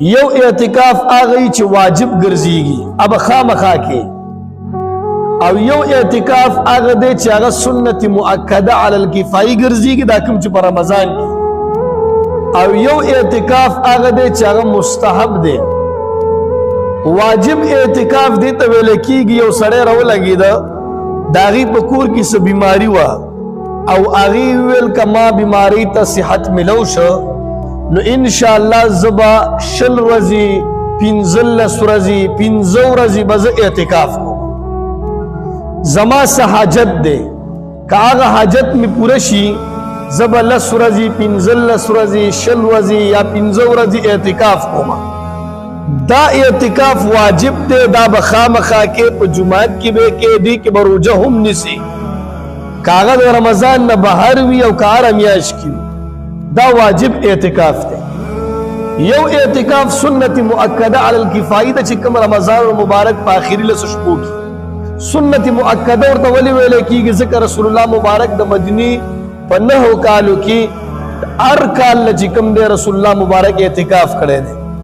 یو اعتکاف آغی چې واجب ګرځيږي اب خامخا کې، او یو اعتکاف آغه دی چې هغه سنت مؤکده علی الکفایي ګرځيږي، دا کوم چې په رمضان کې، او یو اعتکاف آغه دی چې هغه مستحب دی. واجب اعتکاف دی ته ویل کېږي یو سړی راولګېده، د هغې په کور کې څه بیماري وه او هغې وویل که ما بیمارۍ ته صحت ملو شه نو انشاءالله زه به 20 ورځې 15 ورځې 15 ورځې به زه اعتکاف کوم. زما څه حاجت دی، که هغه حاجت مې پوره شي زه به 10 ورځې 15 ورځې 20 ورځې یا 15 ورځې اعتکاف کوم. دا اعتکاف واجب دی، دا به خامخا کې په جماعت کې به کې دی کې به روژه هم نیسي، که هغه د رمضان نه بهر وي او که هره میاشت کې وي، دا واجب اعتکاف دی. یو اعتکاف سنت مؤکده علی الکفایي ده چې کوم رمضان المبارک په آخري 10 شپو کې سنت مؤکده ورته ولې ویل کېږي؟ ځکه رسول الله مبارک د مدینې په 9 کالو کې هر کال چې کوم دی رسول الله مبارک اعتکاف کړی دی.